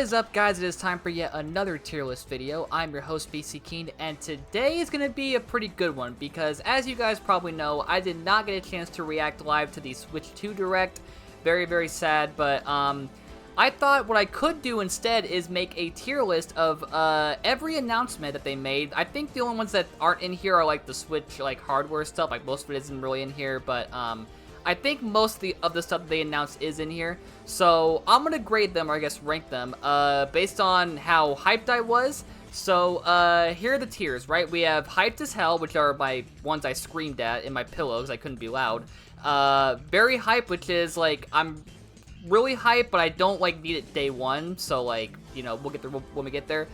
is up, guys? It is time for yet another tier list video. I'm your host, BC Keen, and today is going to be a pretty good one because, as you guys probably know, I did not get a chance to react live to the Switch 2 Direct. Very, very sad, but I thought what I could do instead is make a tier list of every announcement that they made. I think the only ones that aren't in here are like the Switch hardware stuff. Like most of it isn't really in here, but I think most of the stuff they announced is in here. So I'm gonna grade them, or I guess rank them, based on how hyped I was. So here are the tiers, right? We have hyped as hell, which are my ones I screamed at in my pillow because I couldn't be loud. Very hype, which is like I'm really hyped, but I don't like need it day one. So like, you know, we'll get there when we get there.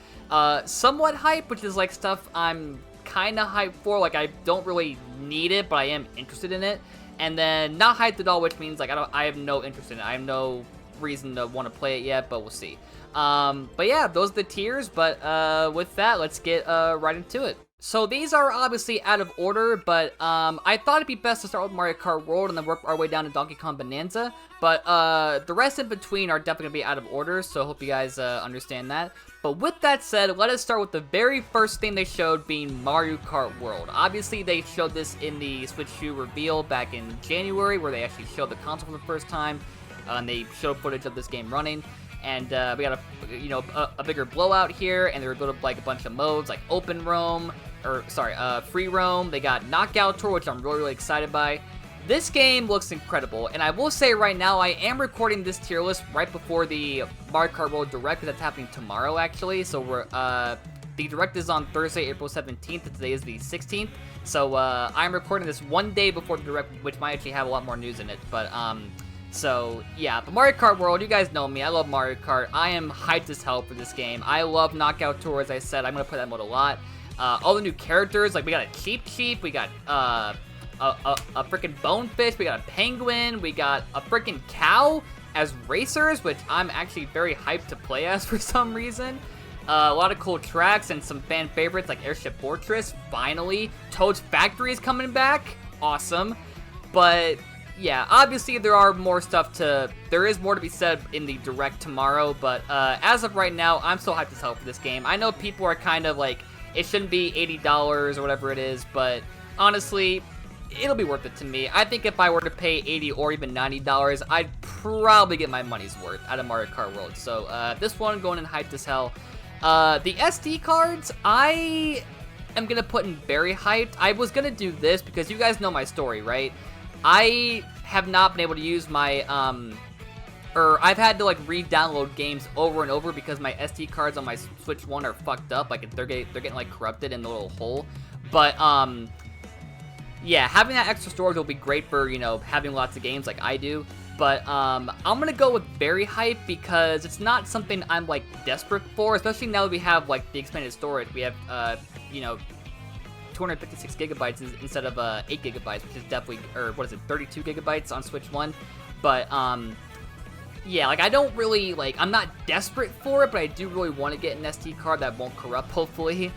Somewhat hype, which is like stuff I'm kind of hyped for. Like I don't really need it, but I am interested in it. And then not hyped at all, which means like I have no interest in it. I have no reason to want to play it yet, but we'll see. But yeah, those are the tiers. But with that, let's get right into it. So these are obviously out of order, but I thought it'd be best to start with Mario Kart World and then work our way down to Donkey Kong Bonanza. But the rest in between are definitely gonna be out of order, so I hope you guys understand that. But with that said, let us start with the very first thing they showed, being Mario Kart World. Obviously, they showed this in the Switch 2 reveal back in January, where they actually showed the console for the first time, and they showed footage of this game running. And we got a bigger blowout here, and they were built up like a bunch of modes, like open roam, free roam. They got knockout tour, which I'm really excited by. This game looks incredible, and I will say right now, I am recording this tier list right before the Mario Kart World Direct, because that's happening tomorrow, actually. So we're, the Direct is on Thursday, April 17th, and today is the 16th. So, I'm recording this one day before the Direct, which might actually have a lot more news in it, but, so, yeah, but Mario Kart World, you guys know me, I love Mario Kart. I am hyped as hell for this game. I love Knockout Tour, as I said. I'm gonna play that mode a lot. All the new characters, like, we got a Cheep, we got, a freaking bonefish, we got a penguin, we got a freaking cow as racers, which I'm actually very hyped to play as for some reason. A lot of cool tracks and some fan favorites like Airship Fortress, finally. Toad's Factory is coming back, awesome. But yeah, obviously there is more to be said in the Direct tomorrow, but as of right now, I'm so hyped as hell for this game. I know people are kind of like, it shouldn't be $80 or whatever it is, but honestly, it'll be worth it to me. I think if I were to pay $80 or even $90, I'd probably get my money's worth out of Mario Kart World. So this one going in hyped as hell. The SD cards, I am going to put in very hyped. I was going to do this because you guys know my story, right? I have not been able to use my, I've had to like re-download games over and over because my SD cards on my Switch 1 are fucked up. Like they're getting like corrupted in the little hole. But, yeah, having that extra storage will be great for, you know, having lots of games like I do. But I'm going to go with very hype because it's not something I'm, like, desperate for. Especially now that we have, like, the expanded storage. We have, you know, 256 gigabytes instead of 8 gigabytes, which is definitely, or what is it, 32 gigabytes on Switch 1. But, yeah, like, I don't really, like, I'm not desperate for it, but I do really want to get an SD card that won't corrupt, hopefully.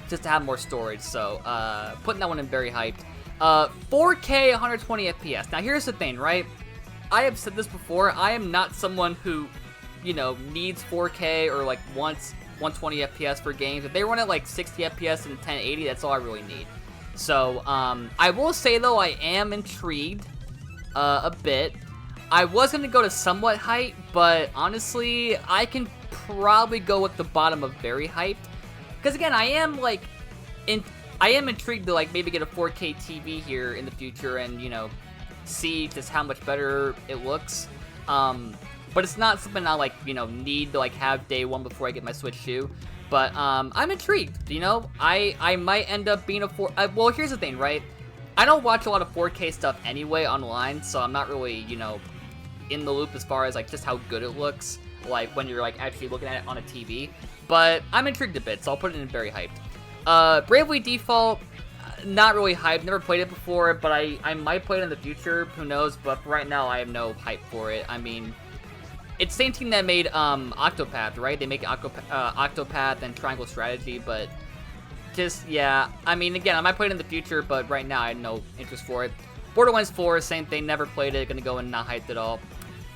Just to have more storage, so putting that one in very hyped. 4K 120 FPS. Now here's the thing, right? I have said this before, I am not someone who, you know, needs 4K or like wants 120 FPS for games. If they run at like 60 FPS and 1080, that's all I really need. So I will say though, I am intrigued a bit. I was going to go to somewhat hyped, but honestly, I can probably go with the bottom of very hyped. Because again, I am intrigued to like maybe get a 4K TV here in the future and, you know, see just how much better it looks. But it's not something I like, you know, need to like have day one before I get my Switch 2. But I'm intrigued, you know. I might end up being well, here's the thing, right? I don't watch a lot of 4K stuff anyway online, so I'm not really, you know, in the loop as far as like just how good it looks, like when you're like actually looking at it on a TV. But I'm intrigued a bit, so I'll put it in very hyped. Bravely Default, not really hyped. Never played it before, but I might play it in the future. Who knows? But for right now, I have no hype for it. I mean, it's the same team that made Octopath, right? They make Octopath and Triangle Strategy, but just, yeah. I mean, again, I might play it in the future, but right now I have no interest for it. Borderlands 4, same thing. Never played it. Gonna go in not hyped at all.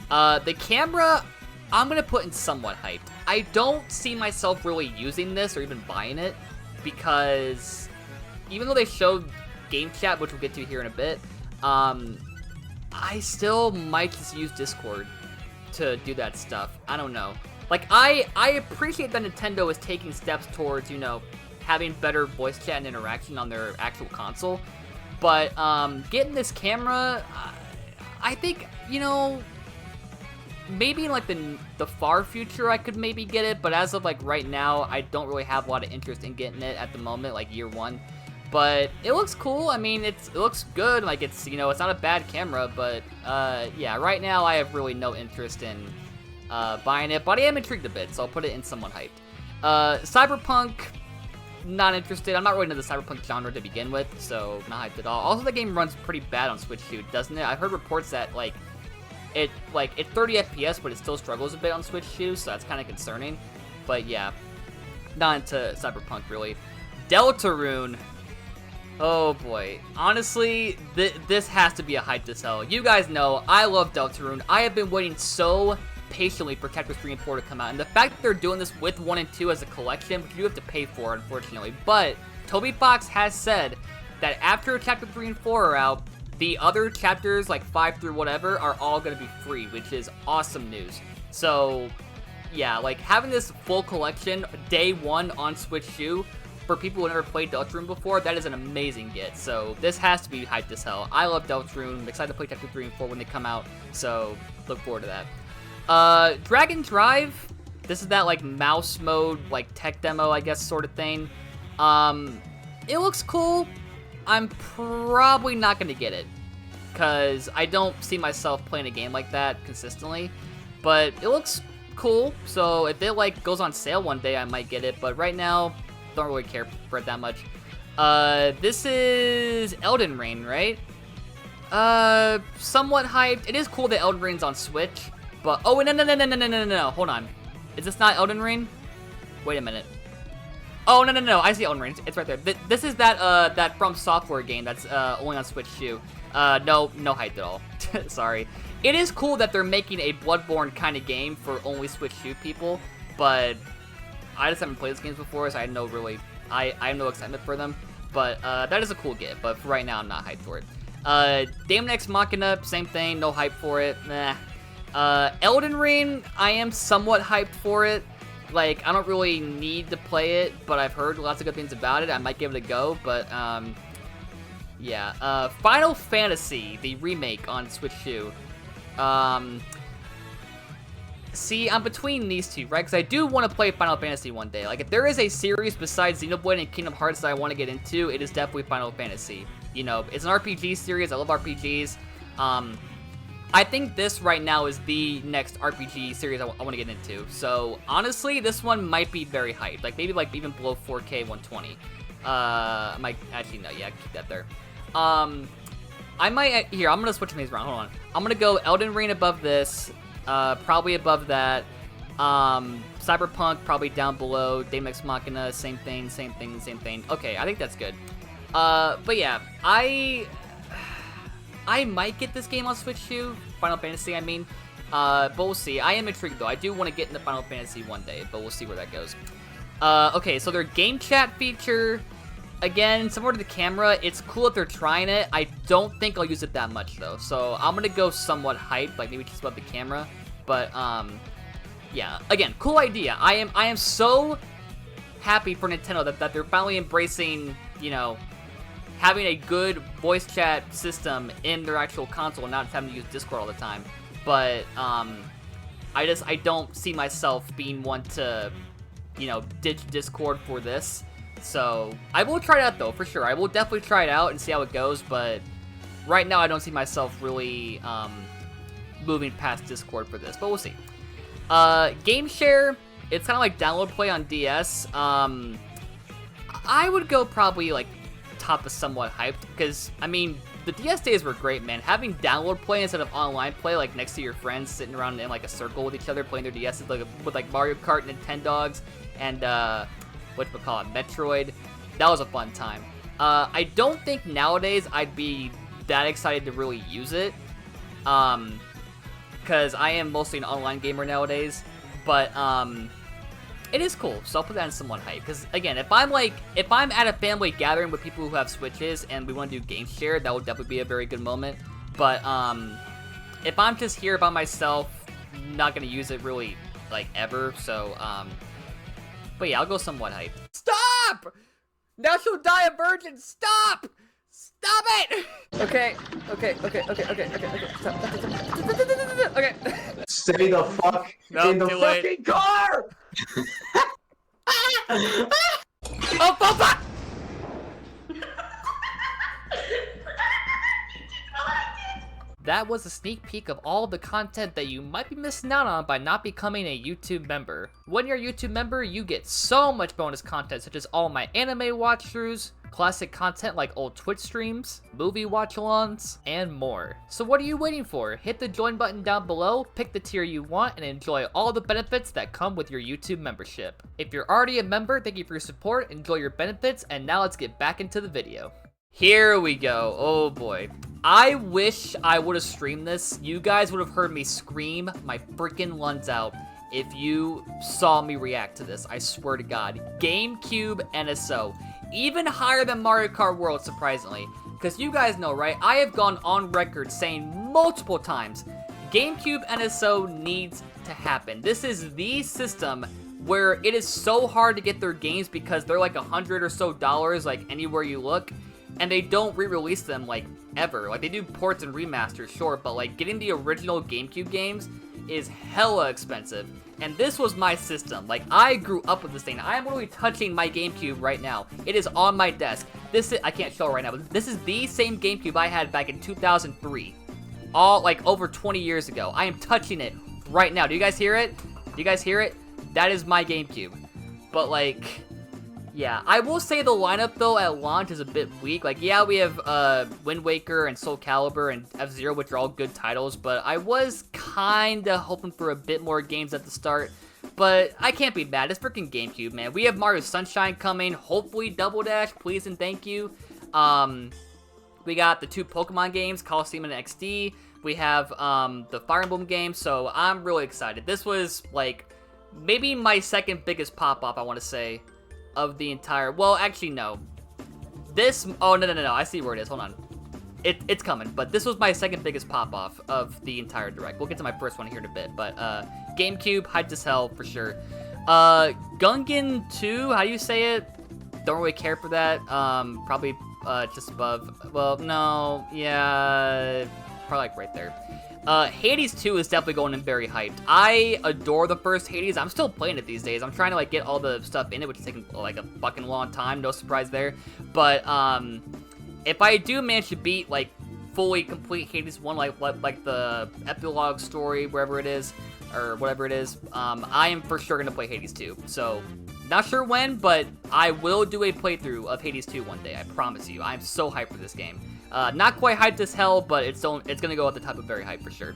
The camera, I'm gonna put in somewhat hyped. I don't see myself really using this or even buying it, because even though they showed game chat, which we'll get to here in a bit, I still might just use Discord to do that stuff. I don't know. Like, I appreciate that Nintendo is taking steps towards, you know, having better voice chat and interaction on their actual console, but getting this camera, I think, you know, maybe in like the far future I could maybe get it, but as of like right now, I don't really have a lot of interest in getting it at the moment, like year one. But it looks cool. I mean, it looks good. Like, it's, you know, it's not a bad camera, but yeah, right now I have really no interest in buying it, but I am intrigued a bit, so I'll put it in somewhat hyped. Cyberpunk, not interested. I'm not really into the Cyberpunk genre to begin with, so not hyped at all. Also, the game runs pretty bad on Switch too, doesn't it? I've heard reports that like it's 30 FPS, but it still struggles a bit on Switch too, so that's kind of concerning. But yeah, not into Cyberpunk really. Deltarune. Oh boy, honestly, this has to be a hype as hell. You guys know, I love Deltarune. I have been waiting so patiently for chapters 3 and 4 to come out, and the fact that they're doing this with 1 and 2 as a collection, which you have to pay for, unfortunately, but Toby Fox has said that after chapter 3 and 4 are out, the other chapters, like 5 through whatever, are all going to be free, which is awesome news. So, yeah, like, having this full collection, day 1 on Switch 2, for people who never played Deltarune before, that is an amazing get. So this has to be hyped as hell. I love Deltarune. I'm excited to play Chapter 3 and 4 when they come out, so look forward to that. Dragon Drive. This is that, like, mouse mode, like, tech demo, I guess, sort of thing. It looks cool. I'm probably not going to get it, because I don't see myself playing a game like that consistently. But it looks cool, so if it, like, goes on sale one day, I might get it. But right now, don't really care for it that much. This is Elden Ring, right? Somewhat hyped. It is cool that Elden Ring's on Switch, but oh no, hold on. Is this not Elden Ring? Wait a minute. Oh no, I see Elden Ring. It's right there. This is that From Software game that's only on Switch too. No hype at all. Sorry. It is cool that they're making a Bloodborne kind of game for only Switch 2 people, but I just haven't played these games before, so I have no excitement for them. But that is a cool get, but for right now, I'm not hyped for it. Daemon X Machina, same thing, no hype for it. Nah. Elden Ring, I am somewhat hyped for it. Like, I don't really need to play it, but I've heard lots of good things about it. I might give it a go, but yeah. Final Fantasy, the remake on Switch 2. See, I'm between these two, right? Because I do want to play Final Fantasy one day. Like, if there is a series besides Xenoblade and Kingdom Hearts that I want to get into, it is definitely Final Fantasy. You know, it's an RPG series. I love RPGs. I think this right now is the next RPG series I want to get into. So, honestly, this one might be very hyped. Like, maybe, like, even below 4K 120. Actually, no, yeah, keep that there. I might, here, I'm going to switch these around. Hold on. I'm going to go Elden Ring above this. Probably above that. Cyberpunk probably down below. Daemon X Machina, same thing. Okay, I think that's good. But yeah, I might get this game on Switch 2, Final Fantasy, I mean. But we'll see. I am intrigued though. I do want to get into Final Fantasy one day, but we'll see where that goes. Okay, so their game chat feature, again, similar to the camera, it's cool that they're trying it. I don't think I'll use it that much, though. So I'm going to go somewhat hyped, like maybe just above the camera. But, yeah, again, cool idea. I am so happy for Nintendo that they're finally embracing, you know, having a good voice chat system in their actual console and not having to use Discord all the time. But, I don't see myself being one to, you know, ditch Discord for this. So, I will try it out, though, for sure. I will definitely try it out and see how it goes, but right now I don't see myself really moving past Discord for this, but we'll see. Game share, it's kind of like download play on DS. I would go probably, like, top of somewhat hyped, because, I mean, the DS days were great, man. Having download play instead of online play, like, next to your friends, sitting around in, like, a circle with each other, playing their DSs, like, with, like, Mario Kart, Nintendogs, and, Metroid. That was a fun time. I don't think nowadays I'd be that excited to really use it. because I am mostly an online gamer nowadays, but, it is cool, so I'll put that in somewhat hype, because, again, if I'm at a family gathering with people who have Switches, and we want to do game share, that would definitely be a very good moment, but, if I'm just here by myself, not gonna use it really, like, ever, so, but yeah, I'll go somewhat hype. Stop! Now she'll die a virgin, stop! Stop it! Okay. Stop. Okay. Stay the fuck in the fucking car! Oh, fuck! That was a sneak peek of all the content that you might be missing out on by not becoming a YouTube member. When you're a YouTube member, you get so much bonus content such as all my anime watch-throughs, classic content like old Twitch streams, movie watch-alongs, and more. So what are you waiting for? Hit the join button down below, pick the tier you want, and enjoy all the benefits that come with your YouTube membership. If you're already a member, thank you for your support, enjoy your benefits, and now let's get back into the video. Here we go. Oh boy. I wish I would have streamed this. You guys would have heard me scream my freaking lungs out if you saw me react to this. I swear to God. GameCube NSO. Even higher than Mario Kart World, surprisingly. Because you guys know, right? I have gone on record saying multiple times, GameCube NSO needs to happen. This is the system where it is so hard to get their games because they're like $100 or so, like anywhere you look. And they don't re-release them, like, ever. Like, they do ports and remasters, sure, but, like, getting the original GameCube games is hella expensive. And this was my system. Like, I grew up with this thing. I am literally touching my GameCube right now. It is on my desk. This is, I can't show it right now, but this is the same GameCube I had back in 2003. All, like, over 20 years ago. I am touching it right now. Do you guys hear it? Do you guys hear it? That is my GameCube. But, like... yeah, I will say the lineup, though, at launch is a bit weak. Like, yeah, we have Wind Waker and Soul Calibur and F-Zero, which are all good titles, but I was kinda hoping for a bit more games at the start. But I can't be mad. It's freaking GameCube, man. We have Mario Sunshine coming, hopefully Double Dash, please and thank you. We got the 2 Pokemon games, Coliseum and XD. We have the Fire Emblem game, so I'm really excited. This was, like, maybe my second biggest pop-off, I want to say, of the entire, well, actually, no. This, oh, no, I see where it is, hold on. It's coming, but this was my second biggest pop-off of the entire Direct. We'll get to my first one here in a bit, but, GameCube, hyped as hell, for sure. Gungan 2, how do you say it? Don't really care for that, probably, just above, well, no, yeah, probably, like, right there. Hades 2 is definitely going in very hyped. I adore the first Hades. I'm still playing it these days. I'm trying to, like, get all the stuff in it, which is taking, like, a fucking long time. No surprise there. But, if I do manage to beat, like, fully complete Hades 1, like the epilogue story, wherever it is, or whatever it is, I am for sure gonna play Hades 2. So, not sure when, but I will do a playthrough of Hades 2 one day. I promise you. I'm so hyped for this game. Not quite hyped as hell, but it's gonna go at the top of very hype for sure.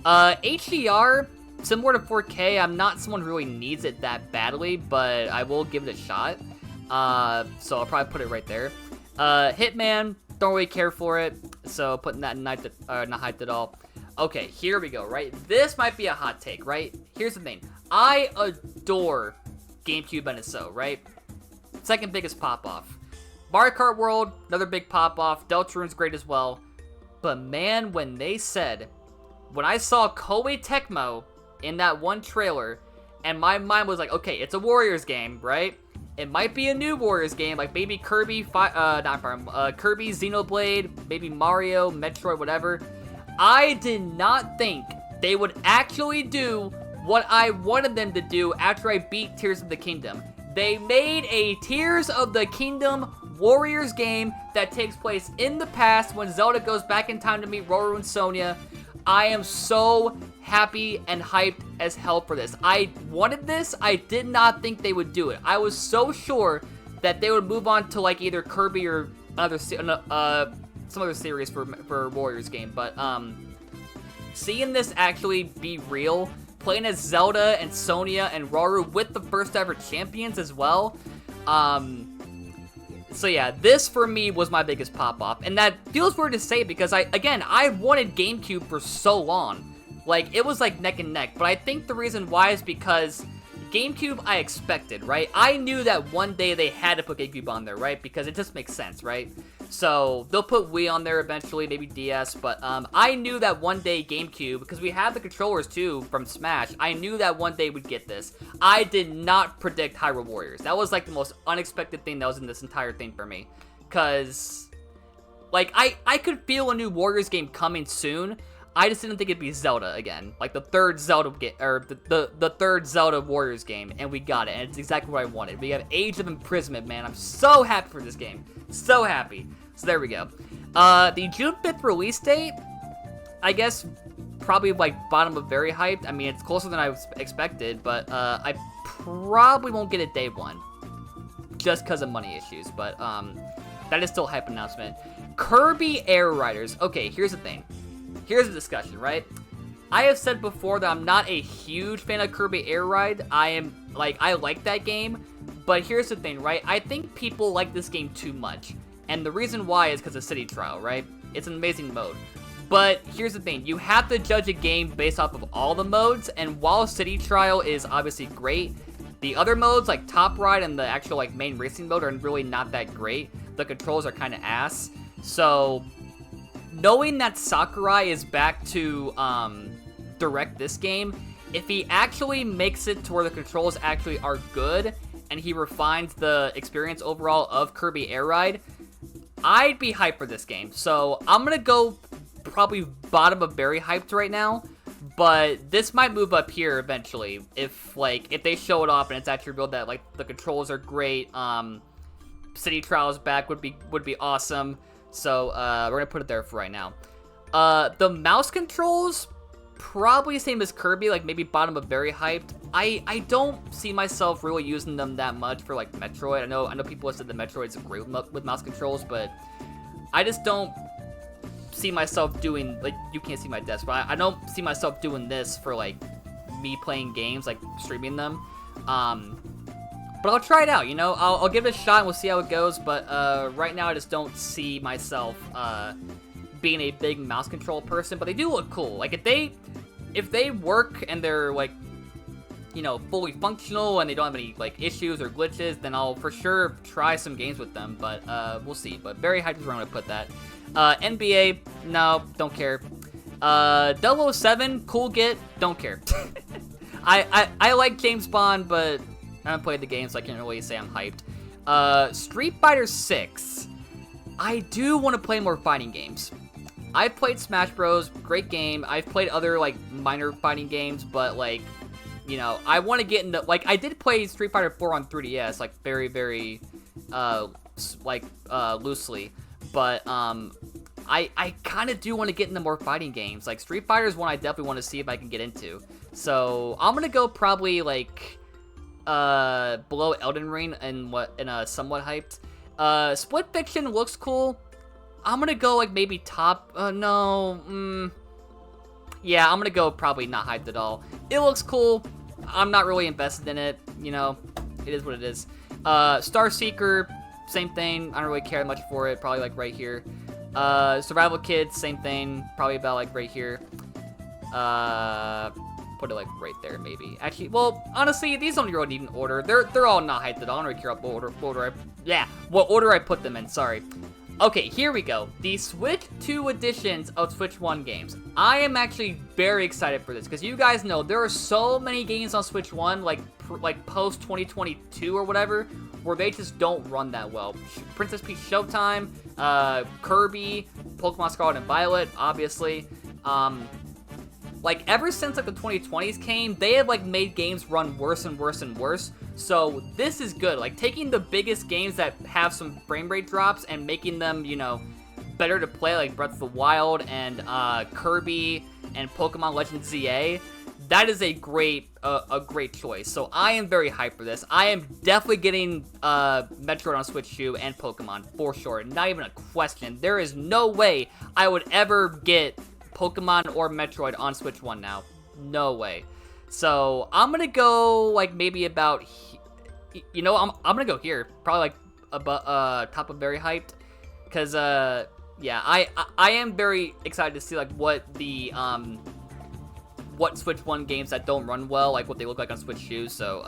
HDR, similar to 4K, I'm not someone who really needs it that badly, but I will give it a shot. So I'll probably put it right there. Hitman, don't really care for it, so putting that in not hyped at all. Okay, here we go, right? This might be a hot take, right? Here's the thing. I adore GameCube NSO, right? Second biggest pop-off. Mario Kart World, another big pop-off. Deltarune's great as well. But man, when they said, when I saw Koei Tecmo in that one trailer, and my mind was like, okay, it's a Warriors game, right? It might be a new Warriors game, like maybe Kirby, Kirby, Xenoblade, maybe Mario, Metroid, whatever. I did not think they would actually do what I wanted them to do after I beat Tears of the Kingdom. They made a Tears of the Kingdom Warriors game that takes place in the past when Zelda goes back in time to meet Roru and Sonia. I am so happy and hyped as hell for this. I wanted this. I did not think they would do it. I was so sure that they would move on to like either Kirby or some other series for Warriors game. But seeing this actually be real, playing as Zelda and Sonia and Roru with the first ever champions as well. So yeah, this for me was my biggest pop-off, and that feels weird to say because I wanted GameCube for so long. Like, it was like neck and neck, but I think the reason why is because GameCube I expected, right? I knew that one day they had to put GameCube on there, right? Because it just makes sense, right? So, they'll put Wii on there eventually, maybe DS, but I knew that one day GameCube, because we have the controllers too from Smash, I knew that one day we'd get this. I did not predict Hyrule Warriors. That was like the most unexpected thing that was in this entire thing for me. Because, like, I could feel a new Warriors game coming soon. I just didn't think it'd be Zelda again, like the third Zelda game, or the third Zelda Warriors game, and we got it, and it's exactly what I wanted. We have Age of Imprisonment, man. I'm so happy for this game, so happy. So there we go. The June 5th release date, I guess, probably like bottom of very hyped. I mean, it's closer than I expected, but I probably won't get it day one, just because of money issues. But that is still a hype announcement. Kirby Air Riders. Okay, here's the thing. Here's the discussion, right? I have said before that I'm not a huge fan of Kirby Air Ride. I like that game, but here's the thing, right? I think people like this game too much, and the reason why is because of City Trial, right? It's an amazing mode. But here's the thing, you have to judge a game based off of all the modes, and while City Trial is obviously great, the other modes, like Top Ride and the actual like main racing mode, are really not that great. The controls are kind of ass, so knowing that Sakurai is back to direct this game, if he actually makes it to where the controls actually are good, and he refines the experience overall of Kirby Air Ride, I'd be hyped for this game. So I'm gonna go probably bottom of very hyped right now, but this might move up here eventually if they show it off and it's actually revealed that like the controls are great. City Trials back would be awesome. So, we're gonna put it there for right now. The mouse controls, probably the same as Kirby, like maybe bottom of very hyped. I don't see myself really using them that much for like Metroid. I know people have said the Metroid's great with mouse controls, but I just don't see myself doing, like, you can't see my desk, but I don't see myself doing this for like me playing games, like streaming them. But I'll try it out, you know? I'll give it a shot and we'll see how it goes, but right now I just don't see myself being a big mouse control person, but they do look cool. Like, if they work and they're, like, you know, fully functional and they don't have any, like, issues or glitches, then I'll for sure try some games with them, but we'll see. But very hyped is where I'm gonna put that. NBA, no, don't care. 007, cool get, don't care. I like James Bond, but I haven't played the game, so I can't really say I'm hyped. Street Fighter 6. I do want to play more fighting games. I've played Smash Bros, great game. I've played other, like, minor fighting games, but, like, you know, I want to get into, like, I did play Street Fighter 4 on 3DS, like, very, very, loosely. But, I kind of do want to get into more fighting games. Like, Street Fighter is one I definitely want to see if I can get into. So, I'm going to go probably, like, below Elden Ring and somewhat hyped. Split Fiction looks cool. I'm gonna go like maybe top. Yeah, I'm gonna go probably not hyped at all. It looks cool. I'm not really invested in it. You know, it is what it is. Star Seeker, same thing. I don't really care much for it. Probably like right here. Survival Kids, same thing. Probably about like right here. Put it like right there, maybe. Actually, well, honestly, these don't really need an order. They're all not hyped at all. I don't really care what order I put them in. Sorry. Okay, here we go. The Switch 2 editions of Switch 1 games. I am actually very excited for this because you guys know there are so many games on Switch 1, like post 2022 or whatever, where they just don't run that well. Princess Peach Showtime, Kirby, Pokemon Scarlet and Violet, obviously. Like, ever since, like, the 2020s came, they have, like, made games run worse and worse and worse. So, this is good. Like, taking the biggest games that have some frame rate drops and making them, you know, better to play, like Breath of the Wild and Kirby and Pokemon Legends ZA, that is a great choice. So, I am very hyped for this. I am definitely getting Metroid on Switch 2 and Pokemon, for sure. Not even a question. There is no way I would ever get Pokemon or Metroid on Switch 1 now. No way. So, I'm gonna go, like, maybe about, you know, I'm gonna go here. Probably, like, about, top of very hyped. Because, yeah, I am very excited to see, like, what the what Switch 1 games that don't run well, like what they look like on Switch 2. So,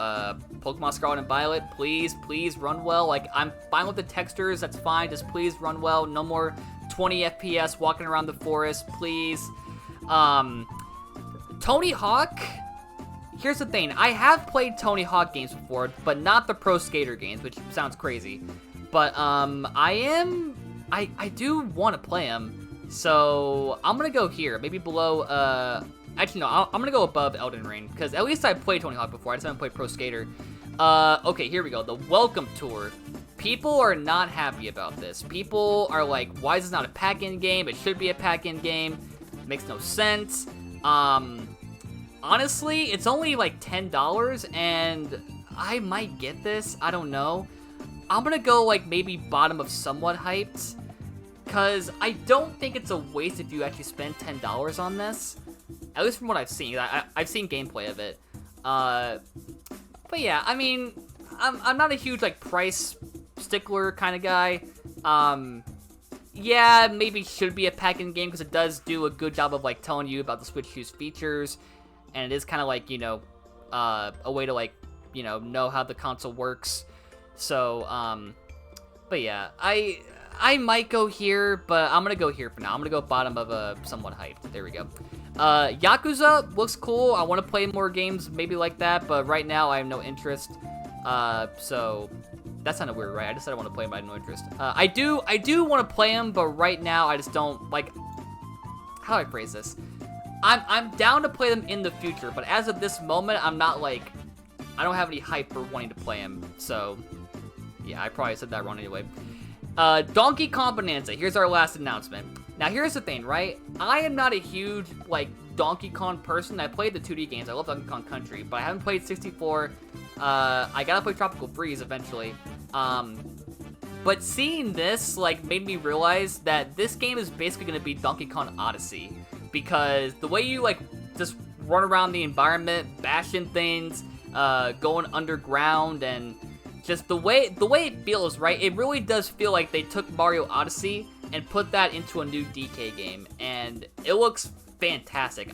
Pokemon Scarlet and Violet, please run well. Like, I'm fine with the textures, that's fine. Just please run well. No more 20 FPS walking around the forest, please. Tony Hawk, here's the thing. I have played Tony Hawk games before, but not the Pro Skater games, which sounds crazy. But, I do want to play them. So, I'm gonna go here, maybe below, actually, no, I'm gonna go above Elden Ring, because at least I played Tony Hawk before, I just haven't played Pro Skater. Okay, here we go, the Welcome Tour. People are not happy about this. People are like, why is this not a pack-in game? It should be a pack-in game. It makes no sense. Honestly, it's only like $10, and I might get this, I don't know. I'm gonna go, like, maybe bottom of somewhat hyped. Because I don't think it's a waste if you actually spend $10 on this. At least from what I've seen. I've seen gameplay of it. But yeah, I mean, I'm not a huge, like, price stickler kind of guy. Yeah, maybe it should be a pack-in game because it does do a good job of, like, telling you about the Switch 2's features. And it is kind of like, you know, a way to, like, you know how the console works. So, but yeah, I might go here, but I'm gonna go here for now. I'm gonna go bottom of a somewhat hyped. There we go. Yakuza looks cool. I want to play more games maybe like that, but right now I have no interest. So that sounded weird, right? I just said I want to play them, but I have no interest. I do want to play them, but right now I just don't like. How do I phrase this? I'm down to play them in the future, but as of this moment, I'm not like. I don't have any hype for wanting to play them. So yeah, I probably said that wrong anyway. Donkey Kong Bonanza, here's our last announcement. Now, here's the thing, right? I am not a huge, like, Donkey Kong person. I played the 2D games. I love Donkey Kong Country, but I haven't played 64. I gotta play Tropical Freeze eventually. But seeing this, like, made me realize that this game is basically gonna be Donkey Kong Odyssey. Because the way you, like, just run around the environment, bashing things, going underground, and just the way it feels, right? It really does feel like they took Mario Odyssey and put that into a new DK game, and it looks fantastic.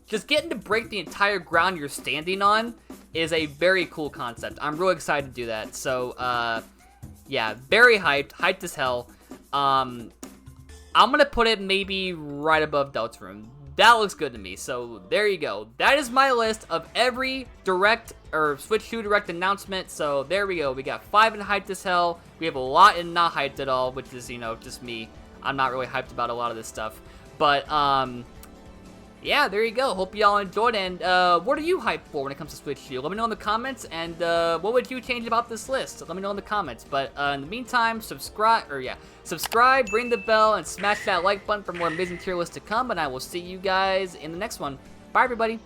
Just getting to break the entire ground you're standing on is a very cool concept. I'm really excited to do that. So, yeah, very hyped as hell. I'm gonna put it maybe right above Deltarune. That looks good to me, so there you go. That is my list of every Direct, or Switch 2 Direct announcement, so there we go. We got 5 in hyped as hell, we have a lot in not hyped at all, which is, you know, just me. I'm not really hyped about a lot of this stuff, but, yeah, there you go. Hope y'all enjoyed, and, what are you hyped for when it comes to Switch 2? Let me know in the comments, and, what would you change about this list? Let me know in the comments, but, in the meantime, subscribe, ring the bell, and smash that like button for more amazing tier lists to come, and I will see you guys in the next one. Bye, everybody.